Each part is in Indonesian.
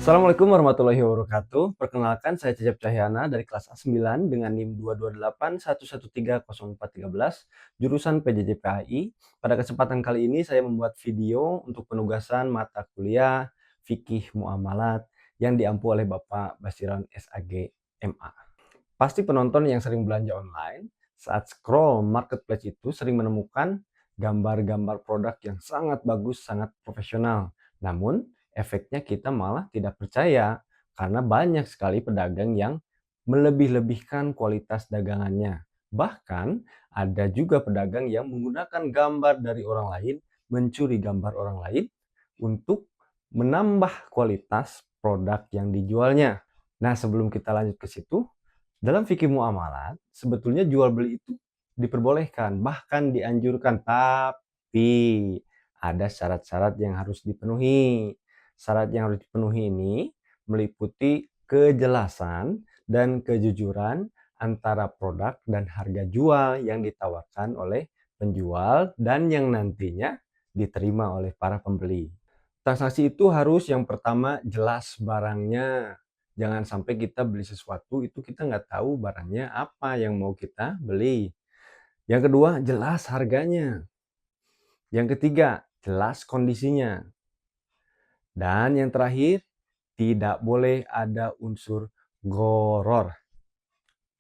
Assalamualaikum warahmatullahi wabarakatuh. Perkenalkan, saya Cecep Cahyana dari kelas A9 dengan NIM 22811304113, jurusan PJJ Pada kesempatan kali ini saya membuat video untuk penugasan mata kuliah Fikih Muamalat yang diampu oleh Bapak Basiran SAG MA. Pasti penonton yang sering belanja online, saat scroll marketplace itu sering menemukan gambar-gambar produk yang sangat bagus, sangat profesional. Namun, efeknya kita malah tidak percaya karena banyak sekali pedagang yang melebih-lebihkan kualitas dagangannya. Bahkan, ada juga pedagang yang menggunakan gambar dari orang lain, mencuri gambar orang lain untuk menambah kualitas produk yang dijualnya. Nah, sebelum kita lanjut ke situ, dalam fikih muamalat, sebetulnya jual beli itu diperbolehkan, bahkan dianjurkan, tapi ada syarat-syarat yang harus dipenuhi. Syarat yang harus dipenuhi ini meliputi kejelasan dan kejujuran antara produk dan harga jual yang ditawarkan oleh penjual dan yang nantinya diterima oleh para pembeli. Transaksi itu harus yang pertama jelas barangnya. Jangan sampai kita beli sesuatu itu kita nggak tahu barangnya apa yang mau kita beli. Yang kedua, jelas harganya. Yang ketiga, jelas kondisinya. Dan yang terakhir, tidak boleh ada unsur goror.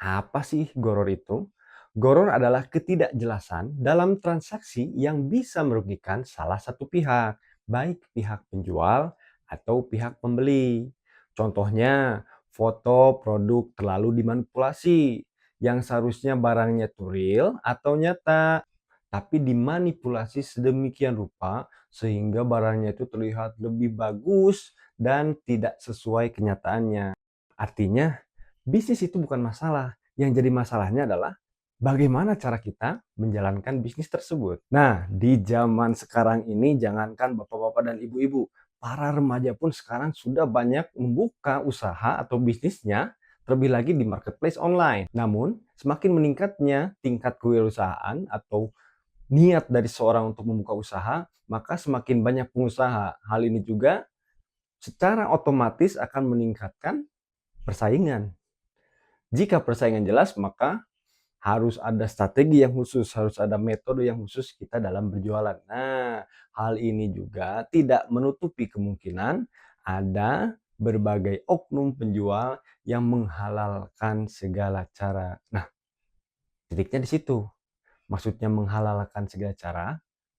Apa sih goror itu? Goror adalah ketidakjelasan dalam transaksi yang bisa merugikan salah satu pihak, baik pihak penjual atau pihak pembeli. Contohnya, foto produk terlalu dimanipulasi, yang seharusnya barangnya itu real atau nyata, tapi dimanipulasi sedemikian rupa sehingga barangnya itu terlihat lebih bagus dan tidak sesuai kenyataannya. Artinya, bisnis itu bukan masalah. Yang jadi masalahnya adalah bagaimana cara kita menjalankan bisnis tersebut. Nah, di zaman sekarang ini jangankan bapak-bapak dan ibu-ibu, para remaja pun sekarang sudah banyak membuka usaha atau bisnisnya, terlebih lagi di marketplace online. Namun, semakin meningkatnya tingkat kewirausahaan atau niat dari seorang untuk membuka usaha, maka semakin banyak pengusaha. Hal ini juga secara otomatis akan meningkatkan persaingan. Jika persaingan jelas, maka harus ada strategi yang khusus, harus ada metode yang khusus kita dalam berjualan. Nah, hal ini juga tidak menutupi kemungkinan ada berbagai oknum penjual yang menghalalkan segala cara. Nah, titiknya di situ. Maksudnya menghalalkan segala cara,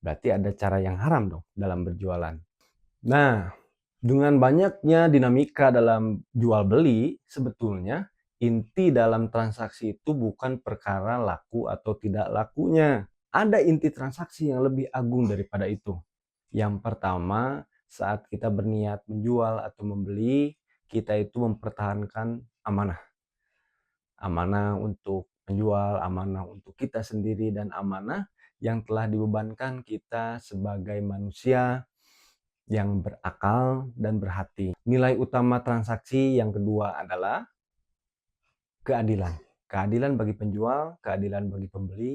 berarti ada cara yang haram dong dalam berjualan. Nah, dengan banyaknya dinamika dalam jual beli, sebetulnya inti dalam transaksi itu bukan perkara laku atau tidak lakunya. Ada inti transaksi yang lebih agung daripada itu. Yang pertama, saat kita berniat menjual atau membeli, kita itu mempertahankan amanah. Amanah untuk penjual, amanah untuk kita sendiri, dan amanah yang telah dibebankan kita sebagai manusia yang berakal dan berhati. Nilai utama transaksi yang kedua adalah keadilan. Keadilan bagi penjual, keadilan bagi pembeli,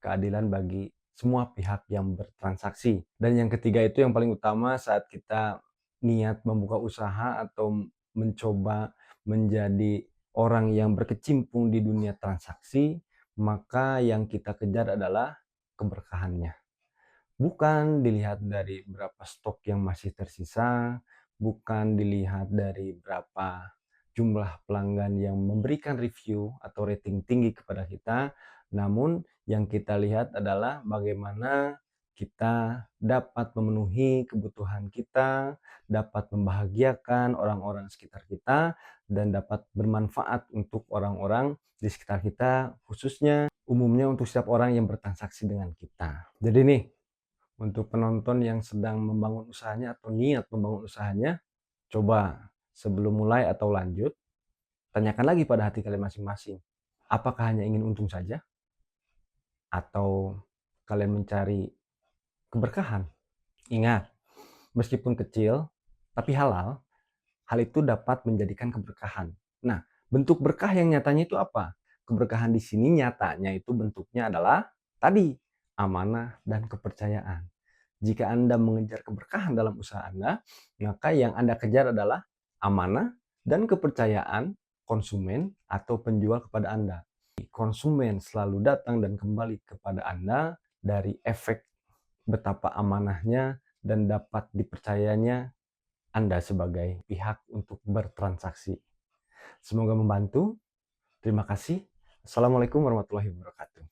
keadilan bagi semua pihak yang bertransaksi. Dan yang ketiga itu yang paling utama saat kita niat membuka usaha atau mencoba menjadi orang yang berkecimpung di dunia transaksi, maka yang kita kejar adalah keberkahannya. Bukan dilihat dari berapa stok yang masih tersisa, bukan dilihat dari berapa jumlah pelanggan yang memberikan review atau rating tinggi kepada kita, namun yang kita lihat adalah bagaimana kita dapat memenuhi kebutuhan kita, dapat membahagiakan orang-orang sekitar kita, dan dapat bermanfaat untuk orang-orang di sekitar kita, khususnya umumnya untuk setiap orang yang bertransaksi dengan kita. Jadi nih, untuk penonton yang sedang membangun usahanya atau niat membangun usahanya, coba sebelum mulai atau lanjut, tanyakan lagi pada hati kalian masing-masing. Apakah hanya ingin untung saja? Atau kalian mencari keberkahan? Ingat, meskipun kecil, tapi halal, hal itu dapat menjadikan keberkahan. Nah, bentuk berkah yang nyatanya itu apa? Keberkahan di sini nyatanya itu bentuknya adalah tadi, amanah dan kepercayaan. Jika Anda mengejar keberkahan dalam usaha Anda, maka yang Anda kejar adalah amanah dan kepercayaan konsumen atau penjual kepada Anda. Konsumen selalu datang dan kembali kepada Anda dari efek betapa amanahnya dan dapat dipercayanya Anda sebagai pihak untuk bertransaksi. Semoga membantu. Terima kasih. Assalamualaikum warahmatullahi wabarakatuh.